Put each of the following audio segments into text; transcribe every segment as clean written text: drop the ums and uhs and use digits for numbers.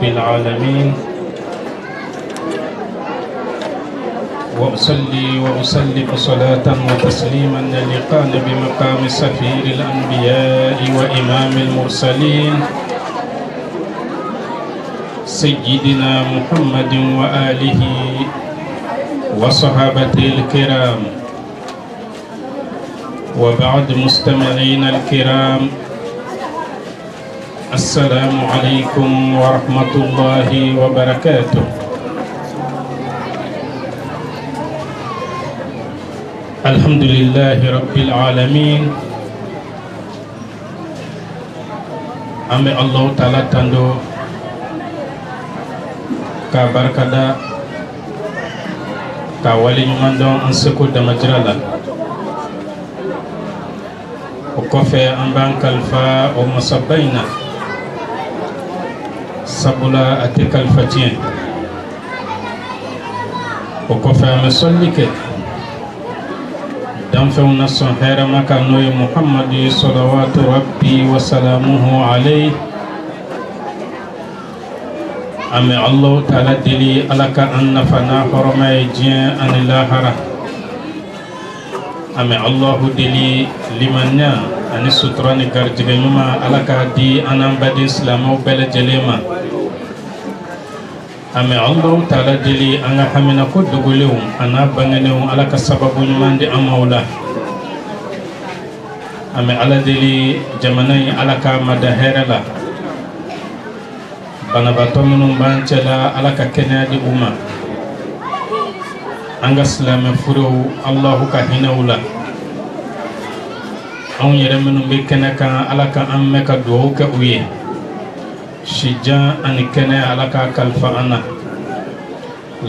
رب العالمين وأصلي وأسلم صلاة وتسليما يليقان بمقام سفير الأنبياء وإمام المرسلين سيدنا محمد وآله وصحابته الكرام. وبعد مستمعين الكرام، السلام عليكم ورحمة الله وبركاته. الحمد لله رب العالمين. أمي الله تعالى تندو كبركة كوالي يمندون أنسكو دمجرلا وكفي أنبان كالفا ومصبينا سبلا أتك الفتين وكفي مسلك دمفونا سنحير مكانوي محمد صلوات ربي وسلامه عليه. أمي الله تعالى دلي ألك أن فنا حرمي جين أن الآخرة. أمي الله دلي لمنيا أن ستراني غرجينما ألك دي أنا بدي إسلام وبل جليما. أمي الله تعالى دلي أنا حمينا كود دغوليوم أنا بانغنيوم ألك سبب نمان دي أمولا. أمي الله دلي جماني ألك مدهيرلا banabato minnu b'an cɛla ala ka kɛnɛya di u ma. An ka silamɛ furuw Allahu ka hinɛw la. Anw yɛrɛ minnu bɛ kɛnɛ kan ala ka an mɛn ka dugawu kɛ u ye. Sijan ani kɛnɛya ala ka kalifa an na.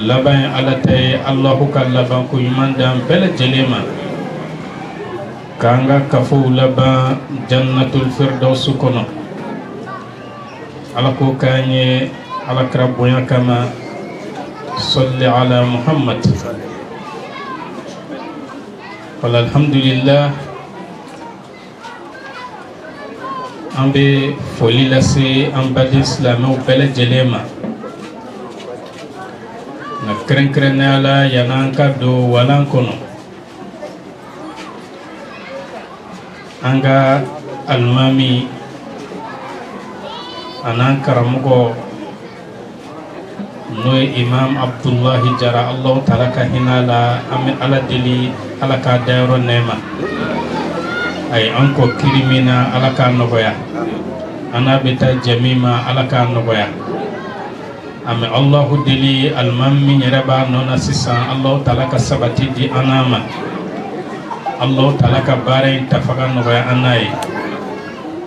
Laban ye ala ta ye. Allahu ka labanko ɲuman d'an bɛɛ lajɛlen ma. K'an ka kafow laban jannatul firdausi kɔnɔ. على كوكاني على كربويا كما صلي على محمد. قال الحمد لله. أم بفولي لسي أم بدي إسلام وبلا جليما نكرن كرن على ينانك دو ولان كنو أنغا المامي anan karamugo noy imam abdullahi jara allah taala ka hinala ami ala dili ala ka dayro nema ay anko kirimina ala ka nogoya ana beta jamima ala ka nogoya ami allah dili almammi nyaraba nona sisan allah taala ka sabati di anama allah taala ka bare tafaga nogoya anay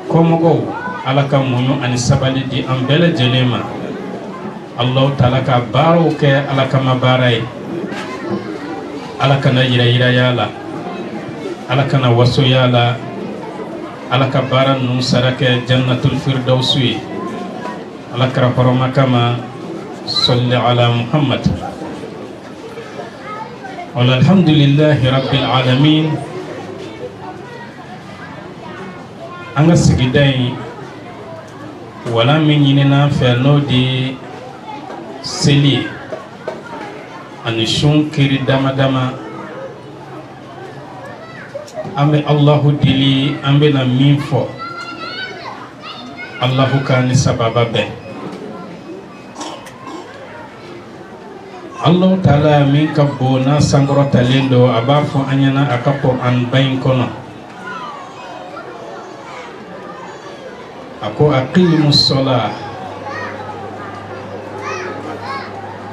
komogo ala ka muɲu ani sabali di an bɛɛ lajɛlen ma. Allahu taala ka baaraw kɛ ala kama baara ye. Ala kana yira y'a la, ala kana waso y'a la, ala ka baara ninnu sara kɛ jannatul firdausi ye. ala kara hɔrɔma kama salli ala muhammad. Wala alhamdulillahi rabbil alamin. An ka sigida in wala min ɲinina fɛ n'o de seli ani sun kiri dama dama. An bɛ Allahu deli, an bɛna min fɔ Allahu ka ni sababa bɛɛ. Allahu taala min ka bon n'a sankɔrɔtalen don a b'a fɔ an ɲɛna a ka Qur'an ba in kɔnɔ. Ako aqimus salah.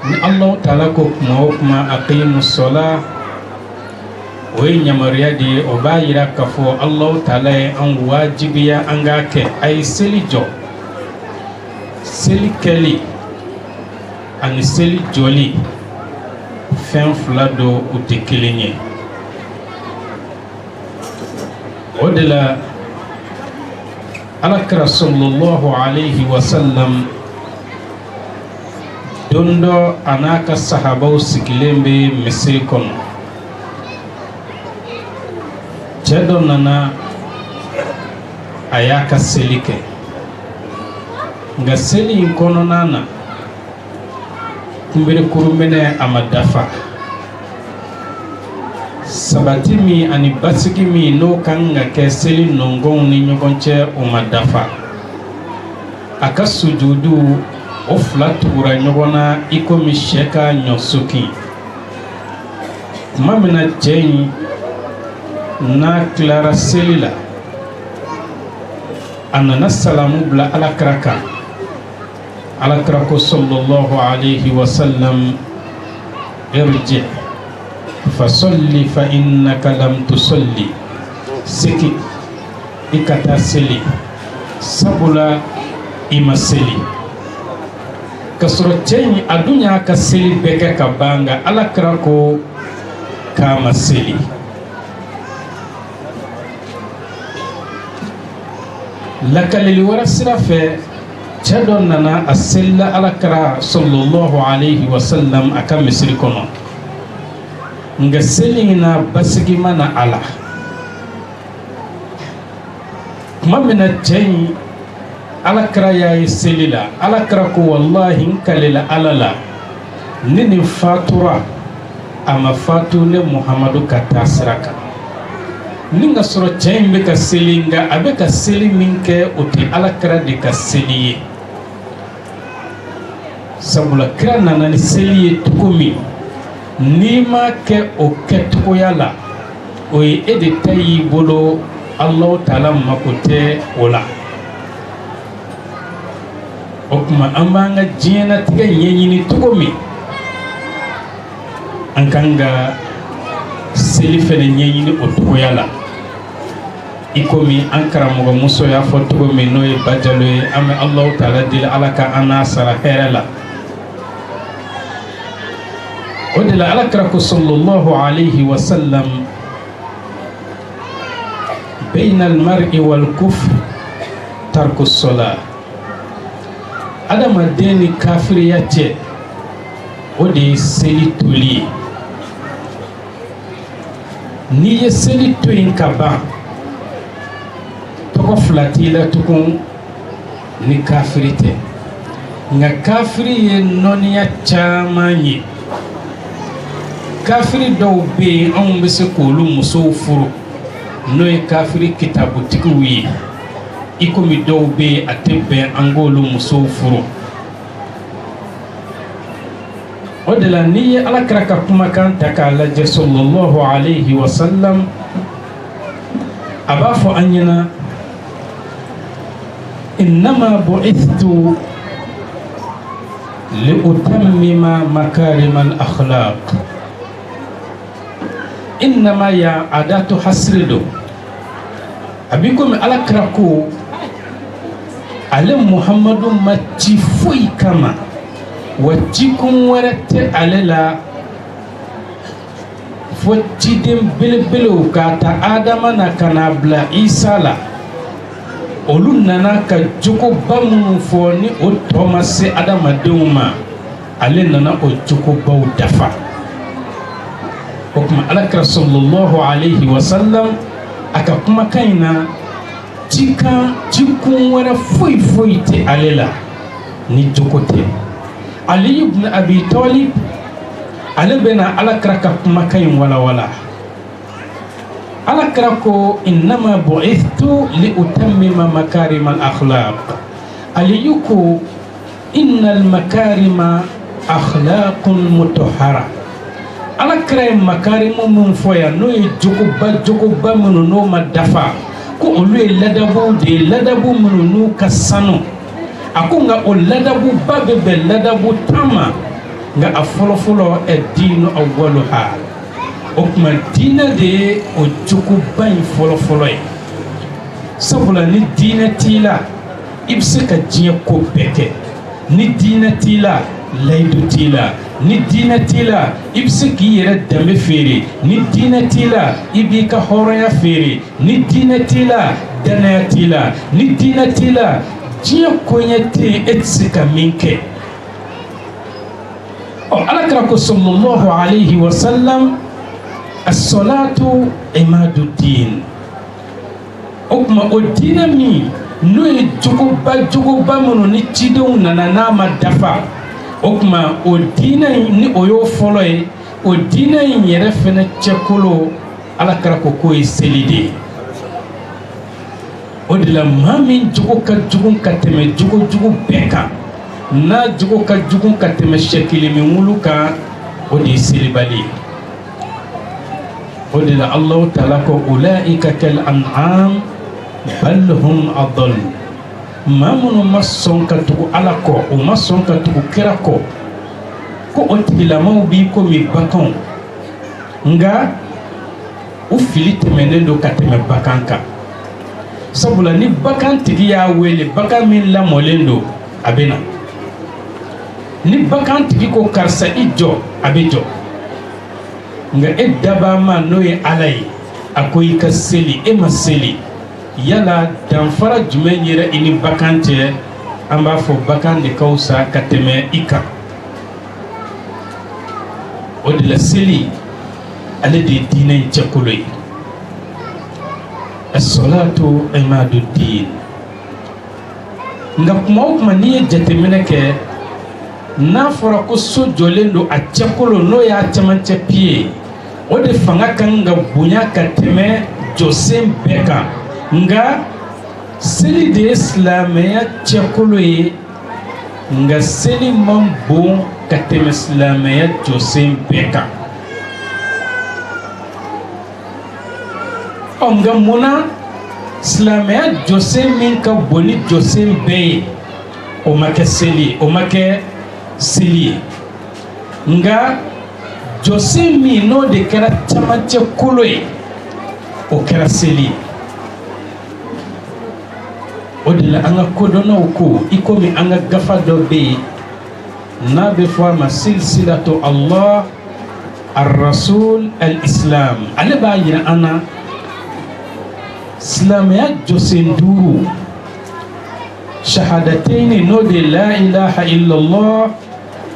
Ni Allah taala ko kuma o kuma aqimus salah o ye yamariya de ye. O b'a yira k'a fɔ Allah taala ye an wajibiya an k'a kɛ. A ye seli jɔ. Seli kɛli ani seli jɔli fɛn fila don u tɛ kelen ye. O de la alakira sallallahu alayhi wa sallam don dɔ a n'a ka sahabaw sigilen bɛ misiri kɔnɔ. Cɛ dɔ nana a y'a ka seli kɛ. nga seli in kɔnɔna na kunbere kurumene a ma dafa sabati min ani basigi min n'o kan ka kɛ seli nɔngɔnw ni ɲɔgɔn cɛ o ma dafa a ka sujudu o fila tugura ɲɔgɔn na i komi sɛ ka ɲɔsokin tuma min na cɛ in n'a tilara seli la a nana salamu bila alakira kan alakira ko sallallahu alayhi wa sallam irji fasolli fa innaka lam tusolli siki i ka taa seli sabula i ma seli ka sɔrɔ cɛ in a dun y'a ka seli bɛɛ kɛ ka ban nka alakira ko k'a ma seli lakalili wɛrɛ sira fɛ cɛ dɔ nana a selila alakira sallallahu alayhi wa sallam a ka misiri kɔnɔ nga seli in na basigi ma na a la tuma min na cɛ in alakira y'a ye seli la alakira ko wallahi n kalela ala la ni nin fatura a ma fatu ne muhamadu ka taa sira kan ni ka sɔrɔ cɛ in bɛ ka seli nga a bɛ ka seli min kɛ o tɛ alakira de ka seli ye sabula kira nana ni seli ye cogo min n'i ma kɛ o kɛcogoya la o ye e de ta y'i bolo Allahu Taala mako tɛ o la o tuma an b'an ka diɲɛlatigɛ ɲɛɲini cogo min an kan ka seli fɛnɛ ɲɛɲini o cogoya la i komi an karamɔgɔ muso y'a fɔ cogo min n'o ye bajalo ye an bɛ Allahu Taala deli ala ka an n'a sara hɛrɛ la o de la alakira ko sallallahu alayhi wa sallam bayna al-mar'i wal kufr tarku as-salah adamaden ni kafiriya cɛ o de ye seli toli ye n'i ye seli to yen ka ban tɔgɔ fila t'i la tugun ni kafiri tɛ nka kafiri ye nɔniya caman ye kafiri dɔw bɛ yen anw bɛ se k'olu musow furu n'o ye kafiri kitabutigiw ye i komi dɔw bɛ yen a tɛ bɛn an k'olu musow furu o de la n'i ye alakira ka kumakan ta k'a lajɛ sallallahu alayhi wa sallam a b'a fɔ an ɲɛna innama bu'ithtu li utammima makarima al-akhlaq innama ya adatu hasri do a bi komi alakira ko ale muhammadu ma ci foyi kama wa cikun wɛrɛ tɛ ale la fo ciden belebelew k'a ta adama na ka na bila isa la olu nana ka jogoba minnu fɔ ni o tɔ ma se adamadenw ma ale nana o jogobaw dafa o kuma alakira sallallahu alayhi wa sallam a ka kumakan in na cikun wɛrɛ foyi foyi tɛ ale la ni jogo tɛ Ali ibn Abi Talib ale bena alakira ka kumakan in walawala alakira ko innama bu'ithtu li utammima makarima al-akhlaq aliyu ko innal makarima akhlaqun mutahhara alakira ye makarimu mun fɔ yan n'o ye jogoba minnu n'o ma dafa ko olu ye ladabuw de ye ladabu minnu n'u ka sanu a ko nka o ladabu ba bɛ bɛn ladabu tan ma nka a fɔlɔfɔlɔ diinu awwaluha o tuma diinɛ de ye o jogoba in fɔlɔfɔlɔ ye sabula ni diinɛ t'i la i bɛ se ka diɲɛ ko bɛɛ kɛ ni diinɛ t'i la layidu t'i la ni diinɛ t'i la i bɛ se k'i yɛrɛ danbe feere ni diinɛ t'i la i b'i ka hɔrɔnya feere ni diinɛ t'i la danaya t'i la ni diinɛ t'i la diɲɛ koɲɛ tɛ yen e tɛ se ka min kɛ alakira ko sallallahu alayhi wa sallam as-salatu imadu din o kuma o diinɛ min n'o ye jogoba minnu ni cidenw nana n'a ma dafa o tuma o diinɛ in ni o y'o fɔlɔ ye o diinɛ in yɛrɛ fɛnɛ cɛkolo Ala kira ko k'o ye seli de ye o de la maa min jogo ka jugu ka tɛmɛ jogo bɛɛ kan n'a jogo ka jugu ka tɛmɛ sɛkiliminwulu kan o de ye selibali ye o de la Alahu taala ko ulaika kal an'am bal hum adall maa minnu ma sɔn ka tugu Ala kɔ o ma sɔn ka tugu kira kɔ ko o tigilamaw b'i komi baganw nka u fili tɛmɛnen don ka tɛmɛ bagan kan sabula ni bagan tigi y'a wele bagan min lamɔlen don a bɛ na ni bagan tigi ko karisa i jɔ a bɛ jɔ nka e dabama n'o ye Ala ye a ko i ka seli e ma seli yala danfara jumɛn yɛrɛ i ni bagan cɛ an b'a fɔ bagan de ka fisa ka tɛmɛ i kan o de la seli ale de ye diinɛ in cɛkolo ye as-salatu imaduddin nka kuma o kuma n'i ye jateminɛ kɛ n'a fɔra ko so jɔlen don a cɛkolo n'o y'a cɛmancɛ pied o de fanga kan ka bonya ka tɛmɛ jɔsen bɛɛ kan nka seli de ye silamɛya cɛkolo ye nka seli man bon ka tɛmɛ silamɛya jɔsen bɛɛ kan nka munna silamɛya jɔsen min ka bon ni jɔsen bɛɛ ye o ma kɛ seli o ma kɛ seli ye nka jɔsen min n'o de kɛra camancɛ kolo ye o kɛra seli ye o de la an ka kodɔnnaw ko i komi an ka gafa dɔ bɛ yen n'a bɛ fɔ a ma silsilatu Allah ar-rasul al-islam ale b'a yira an na silamɛya jɔsen 5 shahadatayni n'o de la ilaha illallah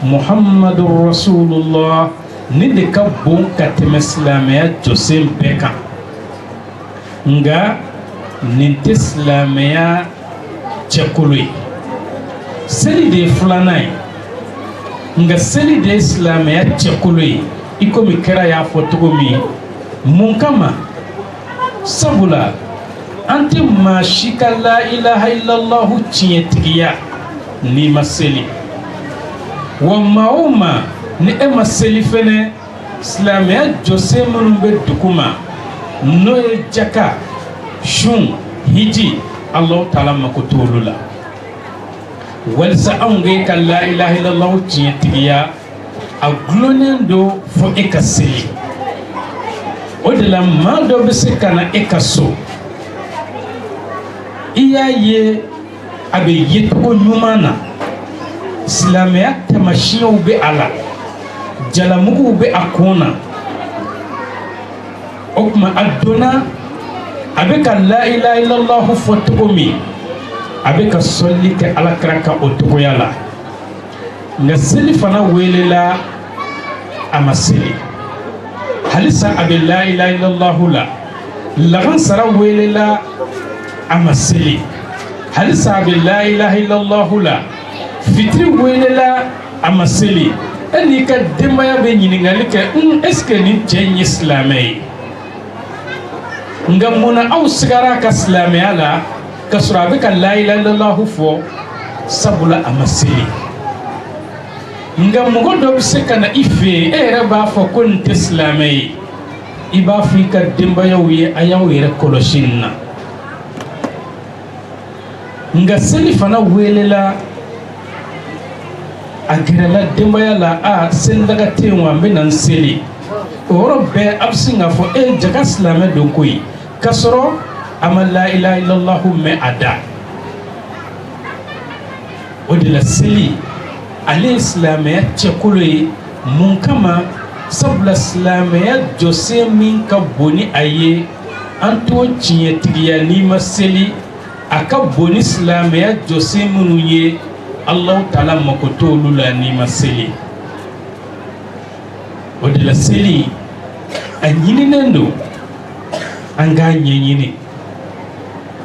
muhammadur rasulullah ni de ka bon ka tɛmɛ silamɛya jɔsen bɛɛ kan nka nin tɛ silamɛya cɛkolo ye seli de ye 2nan ye nka seli de ye silamɛya cɛkolo ye i komi kira y'a fɔ cogo min mun kama sabula an tɛ maa si ka la ilaha illallahu tiɲɛtigiya n'i ma seli wa maa o maa ni e ma seli fɛnɛ silamɛya jɔsen minnu bɛ dugu ma n'o ye jaka sun hiji Allahu taala mako t'olu la walisa anw k'e ka la ilaha illallahu tiɲɛtigiya a gulonnen don fo e ka seli o de la maa dɔ bɛ se ka na e ka so i y'a ye a bɛ ye cogo ɲuman na silamɛya taamasiyɛnw bɛ a la jalamuguw bɛ a kun na o tuma a donna a bɛ ka la ilaha illallahu fɔ cogo min a bɛ ka sɔli kɛ alakira ka o cogoya la nka seli fana welela a ma seli halisa a bɛ la ilaha illallahu la lagansara welela a ma seli halisa a bɛ la ilaha illallahu la fitiri welela a ma seli e n'i ka denbaya bɛ ɲininkali kɛ est-ce que nin cɛ in ye silamɛ ye nka munna aw sigara a ka silamɛya la ka sɔrɔ a bɛ ka la ilaha illallahu fɔ sabula a ma seli nka mɔgɔ dɔ bɛ se ka na i fɛ yen e yɛrɛ b'a fɔ ko nin tɛ silamɛ ye i b'a fɔ i ka denbayaw ye a y'aw yɛrɛ kɔlɔsi nin na nka seli fana welela a gɛrɛla denbaya la a selidaga tɛ yen wa n bɛ na n seli o yɔrɔ bɛɛ a bɛ sin k'a fɔ jaka silamɛ don koyi k'a sɔrɔ a ma la ilaha illallahu mɛn a da o de la seli ale ye silamɛya cɛkolo ye mun kama sabula silamɛya jɔsen min ka bon ni a ye an t'o tiɲɛtigiya n'i ma seli a ka bon ni silamɛya jɔsen minnu ye Allahu taala mako t'olu la n'i ma seli o de la seli a ɲininen don an k'a ɲɛɲini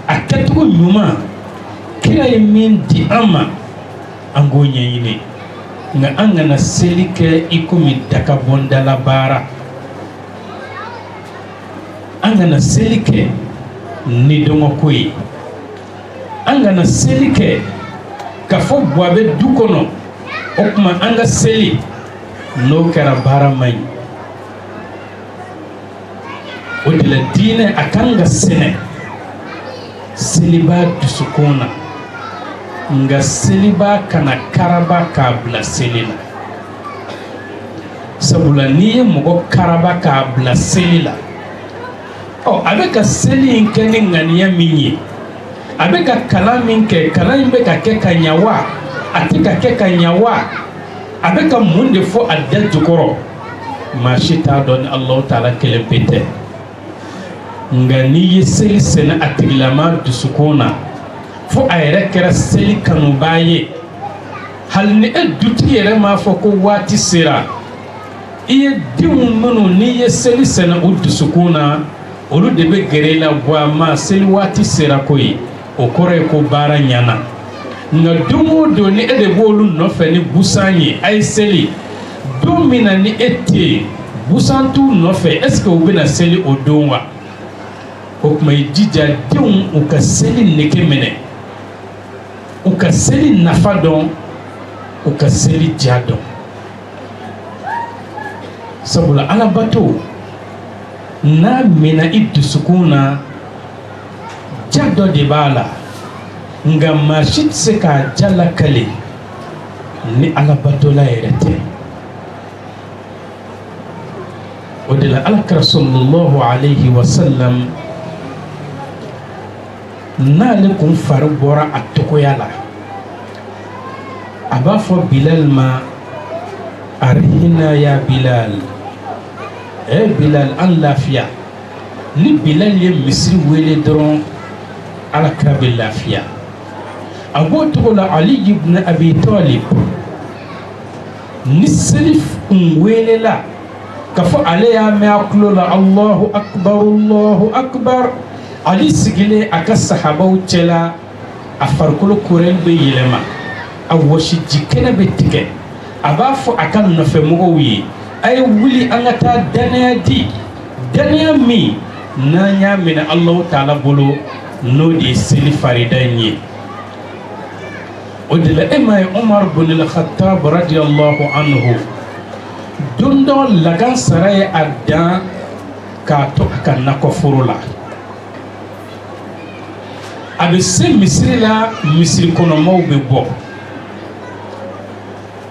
a kɛcogo ɲuman kira ye min di an ma an k'o ɲɛɲini nka an kana seli kɛ i komi daga bɔndala baara an kana seli kɛ ni dɔngɔko ye an kana seli kɛ ka fɔ buwa bɛ du kɔnɔ o tuma an ka seli n'o kɛra baara man ɲi o de la diinɛ a kan ka sɛnɛ seliba dusukun na nga seliba kana karaba k'a bila seli la sabula n'i ye mɔgɔ karaba k'a bila seli la a bɛ ka seli in kɛ ni ŋaniya min ye a bɛ ka kalan min kɛ kalan in bɛ ka kɛ ka ɲa wa a tɛ ka kɛ ka ɲa wa a bɛ ka mun de fɔ a da jukɔrɔ maa si t'a dɔn ni Alahu Taala kelen pe tɛ nga n'i ye seli sɛnɛ a tigilama dusukun na fo a yɛrɛ kɛra seli kanubaa ye hali ni e dutigi yɛrɛ m'a fɔ ko waati sera i ye denw minnu n'i ye seli sɛnɛ o dusukun na olu de bɛ gɛrɛ i la ma seli waati sera ko ye o kɔrɔ ye ko baara ɲana nka don o don ni e de b'olu nɔfɛ ni busan ye a ye seli don min na ni e tɛ yen busan t'u nɔfɛ est-ce que u bɛna seli o don wa o tuma i jija denw u ka seli nege minɛ u ka seli nafa dɔn u ka seli ja dɔn sabula alabato n'a mɛnna i dusukun na ja dɔ de b'a la nka maa si tɛ se k'a ja lakale ni alabatola yɛrɛ tɛ o de la alakira sallallahu alayhi wa sallam n'ale kun fari bɔra a togoya la a b'a fɔ Bilal ma arihina ya Bilal Bilal an lafiya ni Bilal ye misiri wele dɔrɔn alakira bɛ lafiya a b'o togo la Ali ibn Abi Talib ni seli kun welela ka fɔ ale y'a mɛn a tulo la Allahu akbar Ali sigilen a ka sahabaw cɛla a farikolo korɛli bɛ yɛlɛma a wɔsiji kɛnɛ bɛ tigɛ a b'a fɔ a ka nɔfɛmɔgɔw ye a ye wuli an ka taa danaya di danaya min n'an y'a minɛ Alahu Taala bolo n'o de ye seli farida in ye o de la e ma ye Umar ibn al-Khattab radiyallahu anhu don dɔ lagan sara ye a dan k'a to a ka nakɔforo la a bɛ se misiri la misiri kɔnɔmaw bɛ bɔ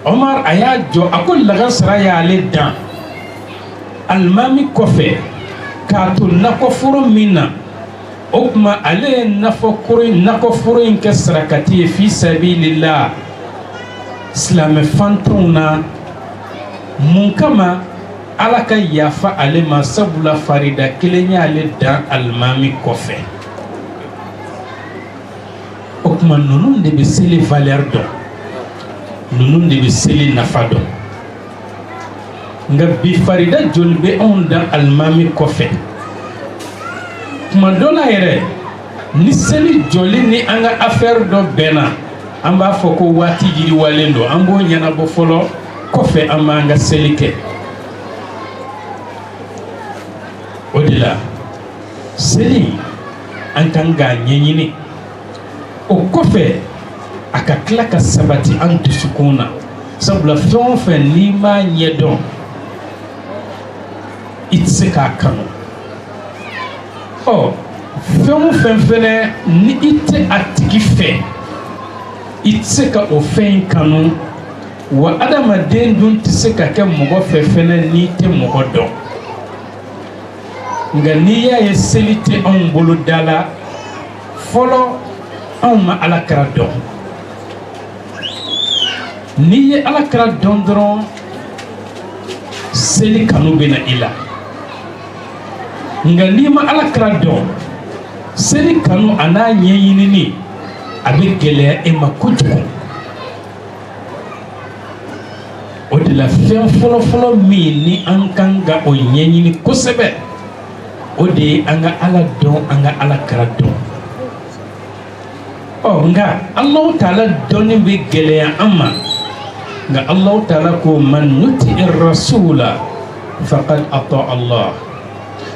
Omar a y'a jɔ a ko lagan sara y'ale dan alimami kɔfɛ k'a to nakɔforo min na o tuma ale ye nakɔforo in kɛ sarakati ye fi sabilillah silamɛ fantanw na mun kama Ala ka yafa ale ma sabula farida kelen y'ale dan alimami kɔfɛ o tuma ninnu de bɛ seli valeur dɔn ninnu de bɛ seli nafa dɔn nka bi farida joli bɛ anw dan alimami kɔfɛ tuma dɔ la yɛrɛ ni seli joli ni an ka affaire dɔ bɛnna an b'a fɔ ko waati yiriwalen don an b'o ɲɛnabɔ fɔlɔ kɔfɛ an b'an ka seli kɛ o de la seli an kan k'a ɲɛɲini o kɔfɛ a ka tila ka sabati an dusukun na sabula fɛn o fɛn n'i m'a ɲɛdɔn i tɛ se k'a kanu fɛn o fɛn fɛnɛ ni i tɛ a tigi fɛ i tɛ se ka o fɛn in kanu wa adamaden dun tɛ se ka kɛ mɔgɔ fɛ fɛnɛ n'i tɛ mɔgɔ dɔn nka n'i y'a ye seli tɛ anw bolo da la fɔlɔ anw ma Alakira dɔn n'i ye Alakira dɔn dɔrɔn seli kanu bɛ na i la nka n'i ma Alakira dɔn seli kanu a n'a ɲɛɲinini a bɛ gɛlɛya e ma kojugu o de la fɛn fɔlɔfɔlɔ min ni an kan ka o ɲɛɲini kosɛbɛ o de ye an ka Ala dɔn an ka Alakira dɔn nga Allah ta'ala doni be geleya amma nga Allah ta'ala ko man yuti'ir rasula faqad ata Allah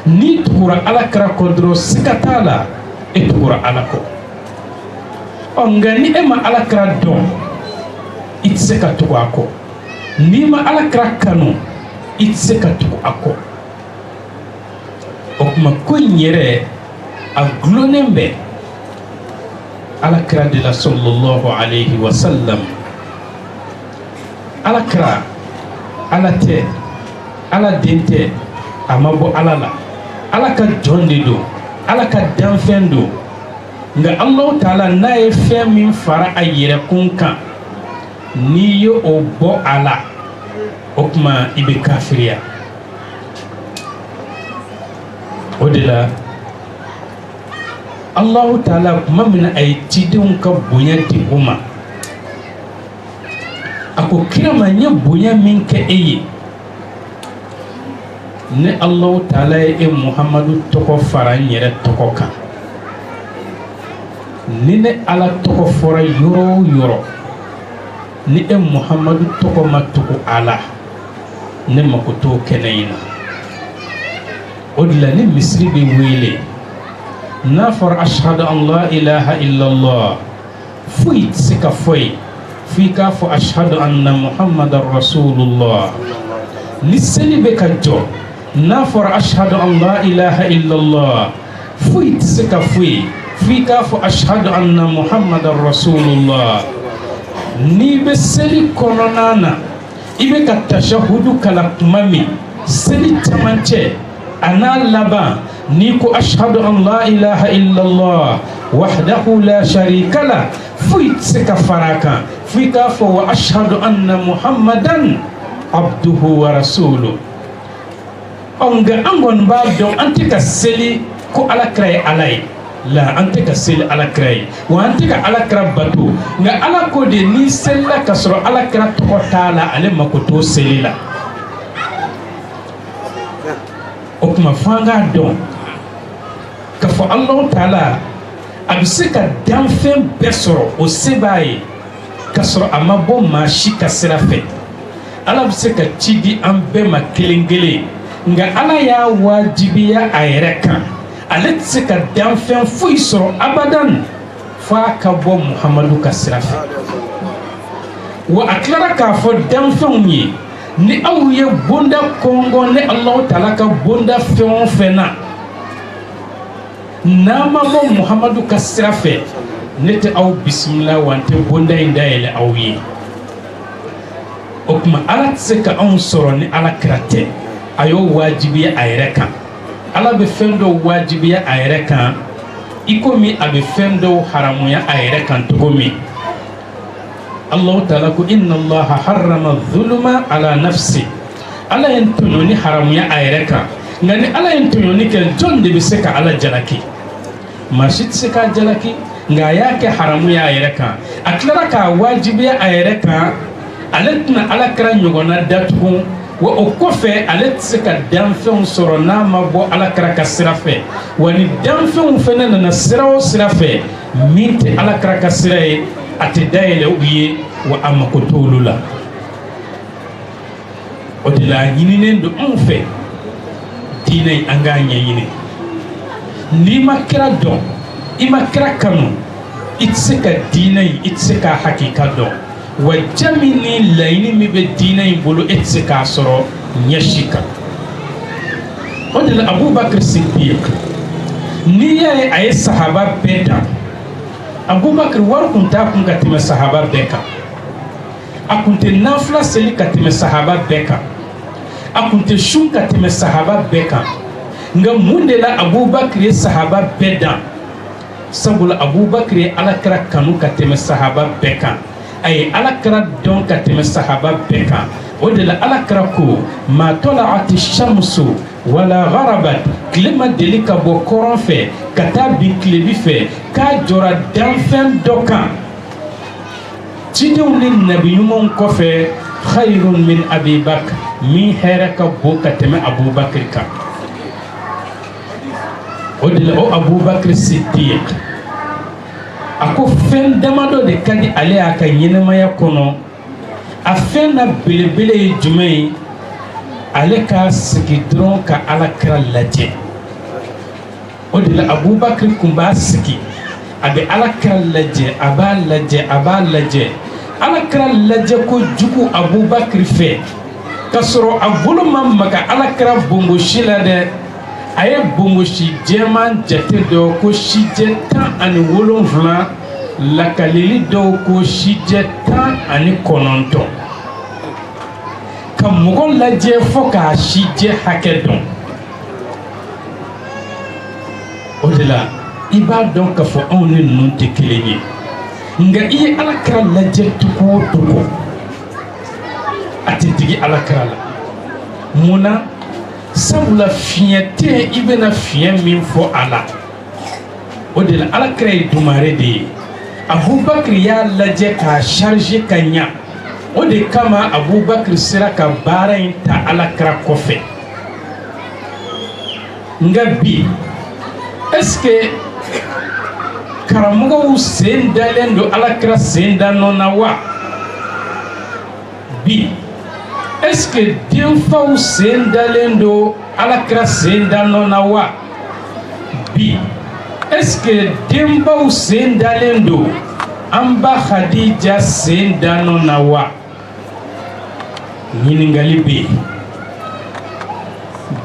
ni tura ala kra kodro sikatala tura ala ko nga ni ema ala kra don itseka to ako ni ma ala kra kanu itseka to ako okuma ko nyere a glonembe ala kra de la sallallahu alayhi wa sallam ala kra ala te ala dente amabo ala la ala ka jonde do ala ka danfendo nga Allah ta'ala na ye fɛn min fara a yɛrɛ kun kan n'i ye o bɔ a la o kuma i bɛ kafiriya o de la Allah ta'ala kuma min a ye cidenw ka bonya di o ma a ko kira ma n ye bonya min kɛ e ye ne Allah ta'ala ye Muhammadu tɔgɔ fara n yɛrɛ tɔgɔ kan ni ne ala tɔgɔ fɔra yɔrɔ o yɔrɔ ni Muhammadu tɔgɔ ma tugu ala ne mako t'o kɛnɛ in na o de la ni misiri bɛ wele n'a fɔra ashhadu an la ilaha illallah foyi tɛ se ka fɔ ye f'i k'a fɔ ashhadu anna muhammadan rasulullah ni seli bɛ ka jɔ n'a fɔra ashhadu an la ilaha illallah foyi tɛ se ka fɔ ye f'i k'a fɔ ashhadu anna muhammadan rasulullah n'i bɛ seli kɔnɔna na i bɛ ka tashahudu kalan tuma min seli camancɛ a n'a laban n'i ko ashhadu an la ilaha illallah wahdahu la sharika la foyi tɛ se ka fara a kan f'i k'a fɔ wa ashhadu anna muhammadan abduhu wa rasuluhu nka an kɔni b'a dɔn an tɛ ka seli ko alakira ye ala ye la an tɛ ka seli alakira ye wa an tɛ ka alakira bato nka ala ko de n'i selila ka sɔrɔ alakira tɔgɔ t'a la ale mako t'o seli la o tuma f'an k'a dɔn k'a fɔ Alahu Taala a bɛ se ka danfɛn bɛɛ sɔrɔ o se b'a ye k'a sɔrɔ a ma bɔ maa si ka sira fɛ ala bɛ se ka ci di an bɛɛ ma kelen kelen nka ala y'a wajibiya a yɛrɛ kan ale tɛ se ka danfɛn foyi sɔrɔ abadan f'a ka bɔ Muhamadu ka sira fɛ wa a tilara k'a fɔ danfɛnw ye ni aw ye bonda kɔngɔ ni Alahu Taala ka bonda fɛn o fɛn na n'a ma bɔ Muhamadu ka sira fɛ ne tɛ aw bisimila wa n tɛ bonda in dayɛlɛ aw ye o tuma ala tɛ se ka anw sɔrɔ ni ala kira tɛ a y'o wajibiya a yɛrɛ kan ala bɛ fɛn dɔw wajibiya a yɛrɛ kan i komi a bɛ fɛn dɔw haramuya a yɛrɛ kan cogo min Allahu Taala ko inna Allaha harrama dhuluma ala nafsi ala ye tɔɲɔni haramuya a yɛrɛ kan nka ni ala ye tɔɲɔni kɛ jɔn de bɛ se ka ala jalaki maa si tɛ se k'a jalaki nka a y'a kɛ haramuya a yɛrɛ kan a tilara k'a wajibiya a yɛrɛ kan ale tɛna ala kira ɲɔgɔnna datugu wa o kɔfɛ ale tɛ se ka danfɛnw sɔrɔ n'a ma bɔ ala kira ka sira fɛ wa ni danfɛnw fɛnɛ nana sira o sira fɛ min tɛ ala kira ka sira ye a tɛ dayɛlɛ u ye wa a mako t'olu la o de la a ɲininen don anw fɛ diinɛ in an k'a ɲɛɲini n'i ma kira dɔn i ma kira kanu i tɛ se ka diinɛ in i tɛ se k'a hakika dɔn wa jami ni laɲini min bɛ diinɛ in bolo e tɛ se k'a sɔrɔ ɲɛsi kan o de la Abubakar Siddiq n'i y'a ye a ye sahaba bɛɛ dan Abubakar wari kun t'a kun ka tɛmɛ sahaba bɛɛ kan a kun tɛ nafila seli ka tɛmɛ sahaba bɛɛ kan a kun tɛ sun ka tɛmɛ sahaba bɛɛ kan nka mun de la Abubakar ye sahaba bɛɛ dan sabula Abubakar ye alakira kanu ka tɛmɛ sahaba bɛɛ kan a ye alakira dɔn ka tɛmɛ sahaba bɛɛ kan o de la alakira ko ma tola'ati shamsu wala gharabat tile ma deli ka bɔ kɔrɔn fɛ ka taa bin tilebi fɛ k'a jɔra danfɛn dɔ kan cidenw ni nabi ɲumanw kɔfɛ khayrun min Abi Bakr min hɛrɛ ka bon ka tɛmɛ Abubakar kan o de la o Abubakar Siddiq ako fen damado de kadi ale aka ɲɛnɛmaya kɔnɔ a fɛn na belebele ye jumɛn ye ale ka sigi dɔrɔn ka alakira lajɛ o de la Abubakar kun b'a sigi a bɛ alakira lajɛ a b'a lajɛ alakira lajɛ ko jugu Abubakar fɛ ka sɔrɔ a bolo ma maga alakira bongosi la dɛ a ye bongosi jɛman jate dɔ ko sijɛ 17 lakaleli dɔw ko sijɛ 19 ka mɔgɔ lajɛ fo k'a sijɛ hakɛ dɔn o de la i b'a dɔn k'a fɔ anw ni ninnu tɛ kelen ye nka i ye alakira lajɛ cogo o cogo a tɛ digi alakira la mun na sabula fiɲɛ tɛ yen i bɛna fiɲɛ min fɔ a la o de la alakira ye dumare de ye Abubakar y'a lajɛ k'a charger ka ɲa o de kama Abubakar sera ka baara in ta alakira kɔfɛ nka bi est-ce que karamɔgɔw sen dalen don alakira sen da nɔ na wa bi est-ce que denfaw sen dalen don alakira sen da nɔ na wa bi est-ce que denbaw sen dalen don an ba Khadija sen da nɔ na wa ɲininkali bɛ yen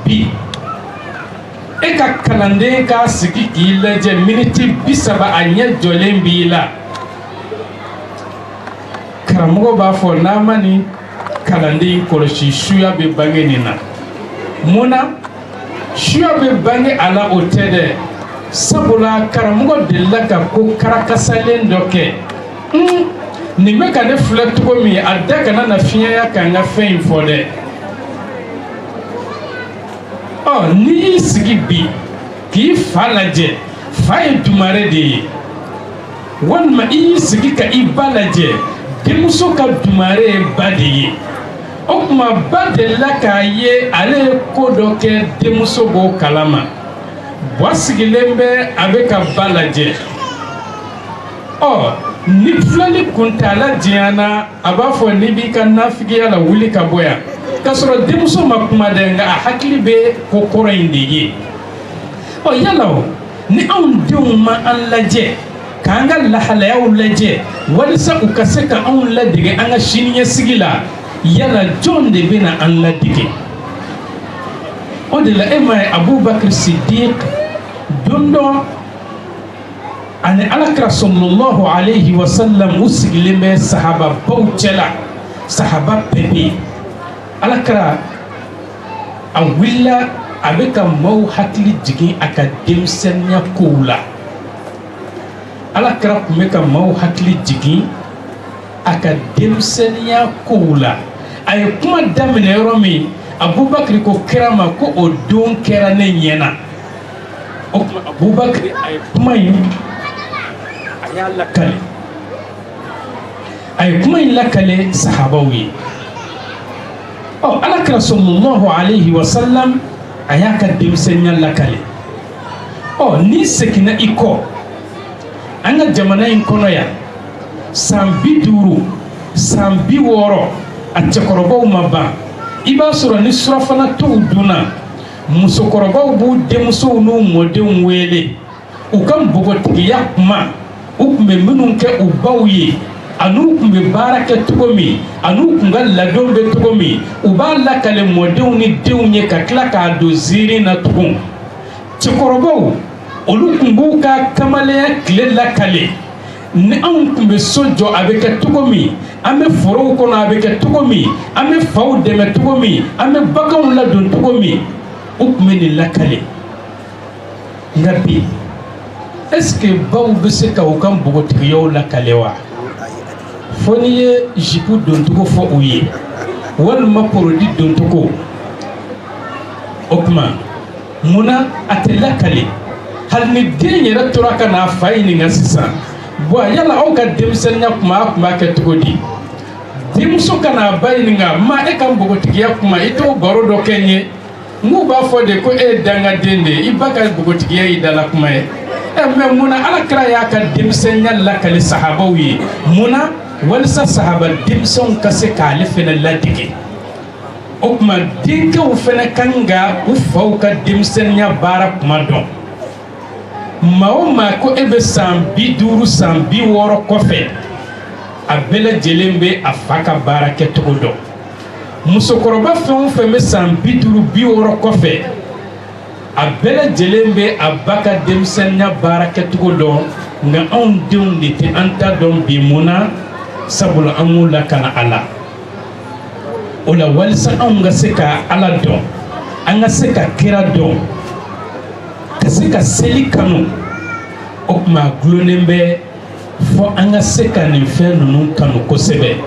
bi e ka kalanden k'a sigi k'i lajɛ miniti 30 a ɲɛ jɔlen b'i la karamɔgɔ b'a fɔ n'a ma nin kalanden kɔlɔsi suya bɛ bange nin na mun na suya bɛ bange a la o tɛ dɛ sabula karamɔgɔ delila ka ko karakasalen dɔ kɛ nin bɛ ka ne filɛ cogo min a da kana na fiɲɛya ka n ka fɛn in fɔ dɛ n'i y'i sigi bi k'i fa lajɛ fa ye dumare de ye walima i y'i sigi ka i ba lajɛ denmuso ka dumare ye ba de ye o tuma ba delila k'a ye ale ye ko dɔ kɛ denmuso b'o kalama buwa sigilen bɛ a bɛ ka ba lajɛ ni filɛli kuntala janyana a b'a fɔ n'i b'i ka nafigiya la wuli ka bɔ yan k'a sɔrɔ denmuso ma kuma dɛ nka a hakili bɛ ko kɔrɔ in de ye yala o ni anw denw ma an lajɛ k'an ka lahalayaw lajɛ walisa u ka se ka anw ladege an ka siniɲɛsigi la yala jɔn de bɛna an ladege o de la e ma ye Abubakar Siddiq don dɔ ani alakira sallallahu alayhi wa sallam u sigilen bɛ sahababaw cɛla sahaba bɛɛ bɛ yen alakira a wulila a bɛ ka maaw hakili jigin a ka denmisɛnniya kow la alakira tun bɛ ka maaw hakili jigin a ka denmisɛnniya kow la a ye kuma daminɛ yɔrɔ min Abubakar ko kira ma ko o don kɛra ne ɲɛna o tuma Abubakar a ye kuma in a y'a lakale a ye kuma in lakale sahabaw ye alakira sallallahu alayhi wa sallam a y'a ka denmisɛnniya lakale ni seginna i kɔ an ka jamana in kɔnɔ yan san 50 san 60 a cɛkɔrɔbaw ma ban i b'a sɔrɔ ni surafana tɔw dunna musokɔrɔbaw b'u denmusow n'u mɔdenw wele u ka npogotigiya kuma u tun bɛ minnu kɛ u baw ye an'u tun bɛ baara kɛ cogo min an'u tun ka ladon bɛ cogo min u b'a lakale mɔdenw ni denw ye ka tila k'a don ziiri na tugun cɛkɔrɔbaw olu tun b'u ka kamalenya tile lakale ni anw tun bɛ so jɔ a bɛ kɛ cogo min an bɛ forow kɔnɔ a bɛ kɛ cogo min an bɛ faw dɛmɛ cogo min an bɛ baganw ladon cogo min u tun bɛ nin lakale nka bi est-ce que baw bɛ se ka u ka npogotigiyaw lakale wa fo n'i ye jipu doncogo fɔ u ye walima porodi doncogo o tuma munna a tɛ lakale hali ni den yɛrɛ tora ka n'a fa ɲininka sisan yala aw ka denmisɛnniya kuma a tun b'a kɛ cogo di denmuso ka n'a ba ɲininka ma e ka npogotigiya kuma i t'o baro dɔ kɛ n ye n'u b'a fɔ de ko e ye dangaden de ye i ba ka bogotigiya y'i dala kuma ye mais mun na Alakira y'a ka denmisɛnniya lakali sahabaw ye mun na walisa sahaba denmisɛnw ka se k'ale fɛnɛ ladege o tuma denkɛw fɛnɛ kan ka u faw ka denmisɛnniya baara kuma dɔn maa o maa ko e bɛ san 50 san 60 kɔfɛ a bɛɛ lajɛlen bɛ a fa ka baara kɛcogo dɔn musokɔrɔba fɛn o fɛn bɛ san 50 60 kɔfɛ a bɛɛ lajɛlen bɛ a ba ka denmisɛnniya baara kɛcogo dɔn nka anw denw de tɛ an ta dɔn bi mun na sabula an m'u lakana a la o la walisa anw ka se ka Ala dɔn an ka se ka kira dɔn ka se ka seli kanu o tuma a gulonnen bɛ fɔ an ka se ka nin fɛn ninnu kanu kosɛbɛ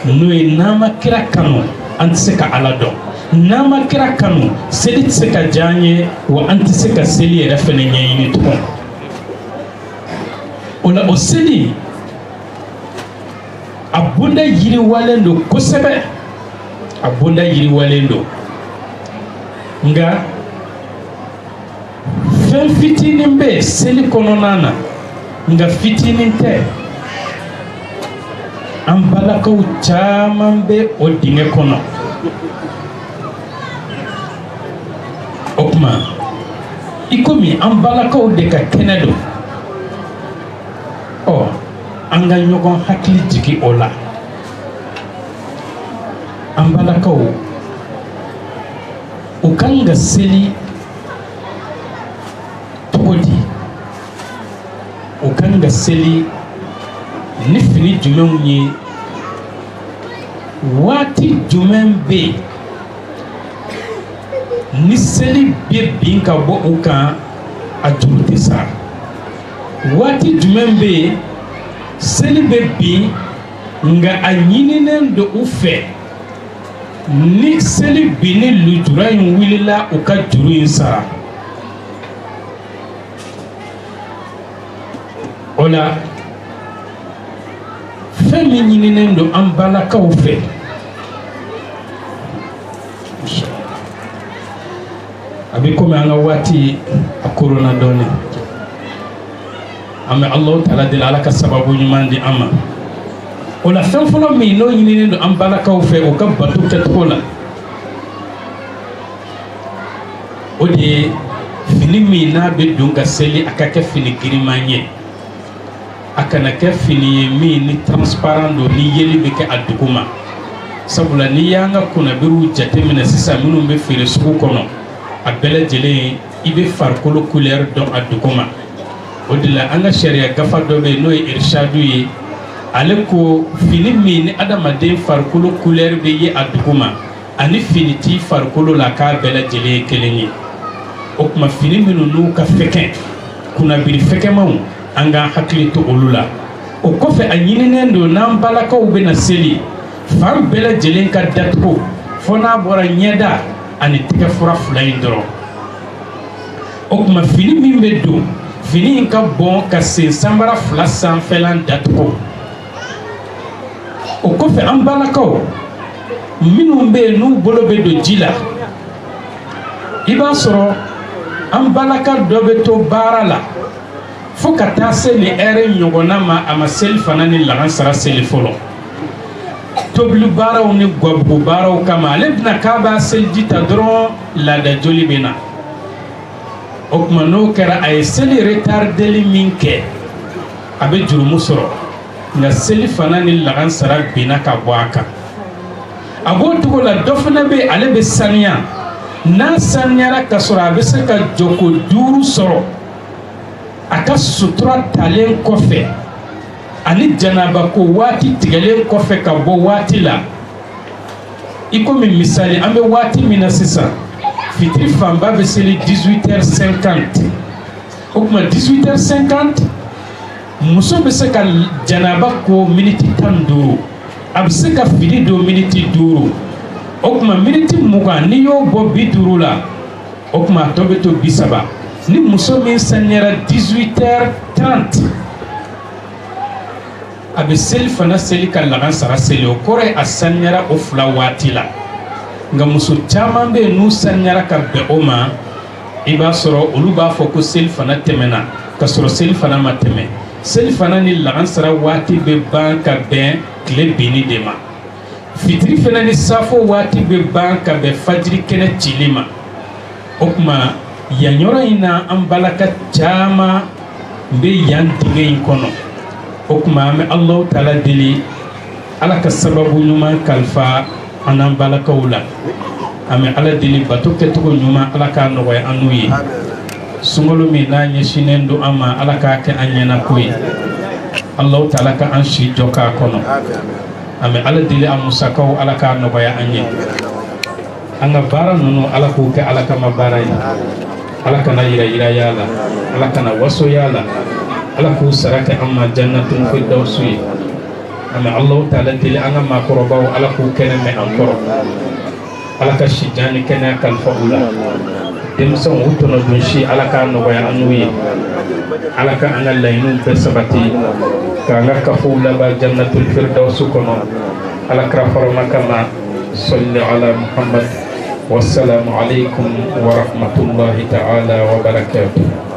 n'o ye n'an ma kira kanu an tɛ se ka Ala dɔn n'an ma kira kanu seli tɛ se ka diya an ye wa an tɛ se ka seli yɛrɛ fɛnɛ ɲɛɲini tugun o la o seli a bonda yiriwalen don kosɛbɛ a bonda yiriwalen don nka fɛn fitinin bɛ seli kɔnɔna na nka fitinin tɛ an balakaw caman bɛ o dingɛ kɔnɔ o tuma i komi an balakaw de ka kɛnɛ don an ka ɲɔgɔn hakili jigi o la an balakaw u kan ka seli cogo di u kan ka seli ni fini jumɛnw ye waati jumɛn bɛ yen ni seli bɛ bin ka bɔ u kan a juru tɛ sara waati jumɛn bɛ yen seli bɛ bin nka a ɲininen don u fɛ ni seli bin ni lujura in wulila u ka juru in sara o la fɛn min ɲininen don an balakaw fɛ a bɛ komi an ka waati a korona dɔɔnin an bɛ Alahu Taala deli Ala ka sababu ɲuman di an ma o la fɛn fɔlɔ min n'o ɲininen don an balakaw fɛ u ka bato kɛcogo la o de ye fini min n'a bɛ don ka seli a ka kɛ fini giriman ye a kana kɛ fini ye min ni transparent don ni yeli bɛ kɛ a duguma sabula n'i y'an ka kunnabiriw jateminɛ sisan minnu bɛ feere sugu kɔnɔ a bɛɛ lajɛlen i bɛ farikolo couleur dɔn a duguma o de la an ka sariya gafa dɔ bɛ yen n'o ye irishadu ye ale ko fini min ni adamaden farikolo couleur bɛ ye a duguma ani fini t'i farikolo la k'a bɛɛ lajɛlen ye kelen ye o tuma fini minnu n'u ka fɛkɛn kunnabiri fɛkɛmanw an k'an hakili to olu la o kɔfɛ a ɲininen don n'an balakaw bɛna seli fan bɛɛ lajɛlen ka datugu fo n'a bɔra ɲɛda ani tɛgɛ fura fila in dɔrɔn o tuma fini min bɛ don fini in ka bɔn ka sen sanbara fila sanfɛlan datugu o kɔfɛ an balakaw minnu bɛ yen n'u bolo bɛ don ji la i b'a sɔrɔ an balaka dɔ bɛ to baara la fo ka taa se ni ɛrɛ ɲɔgɔnna ma a ma seli fana ni lahansara seli fɔlɔ tobili baaraw ni gwabugu baaraw kama ale bɛna k'a b'a seliji ta dɔrɔn laada joli bɛ na o tuma n'o kɛra a ye seli retardeli min kɛ a bɛ jurumu sɔrɔ nka seli fana ni lahansara binna ka bɔ a kan a b'o cogo la dɔ fana bɛ yen ale bɛ saniya n'a saniyara ka sɔrɔ a bɛ se ka jɔko 5 sɔrɔ a ka sutura talen kɔfɛ ani janabako waati tigɛlen kɔfɛ ka bɔ waati la i komi misali an bɛ waati min na sisan fitiri fanba bɛ seli 18h50 o tuma 18h50 muso bɛ se ka janaba ko miniti 15 a bɛ se ka fini don miniti 5 o tuma miniti 20 n'i y'o bɔ 50 la o tuma a tɔ bɛ to 30 ni muso min saniyara 18h30 a bɛ seli fana seli ka lahansara seli o kɔrɔ ye a saniyara o 2 waati la nga muso caman be n'u saniyara ka bɛn o ma i b'a sɔrɔ olu b'a fɔ ko seli fana tɛmɛna ka sɔrɔ seli fana ma tɛmɛ seli fana ni lagansara waati bɛ ban ka bɛn tile binni de ma fitiri fana ni safo waati bɛ ban ka bɛn fajiri kɛnɛ cili ma o tuma yan yɔrɔ in na an balaka caman bɛ yan dingɛ in kɔnɔ o tuma an bɛ Alahu Taala deli Ala ka sababu ɲuman kalifa an n'an balakaw la an bɛ Ala deli bato kɛcogo ɲuman Ala k'a nɔgɔya an n'u ye sunkalo min n'a ɲɛsinnen don an ma Ala k'a kɛ an ɲɛna ko ye Alahu Taala ka an si jɔ k'a kɔnɔ an bɛ Ala deli a musakaw Ala k'a nɔgɔya an ye an ka baara ninnu Ala k'u kɛ Ala kama baara ye Ala kana yira y'a la Ala kana waso y'a la Ala k'u sara kɛ an ma jannatul firdawsi ye an bɛ Alahu Taala deli an ka maakɔrɔbaw Ala k'u kɛnɛ mɛn an kɔrɔ Ala ka si jan ni kɛnɛya kalifa u la denmisɛnw u tɔnɔ dun si Ala k'a nɔgɔya an n'u ye Ala ka an ka laɲiniw bɛɛ sabati k'an ka kafow laban jannatul firdawsi kɔnɔ Ala kira farama kama salli ala Muhammad wassalamu alaikum wa rahmatullahi ta'ala wa barakatuh.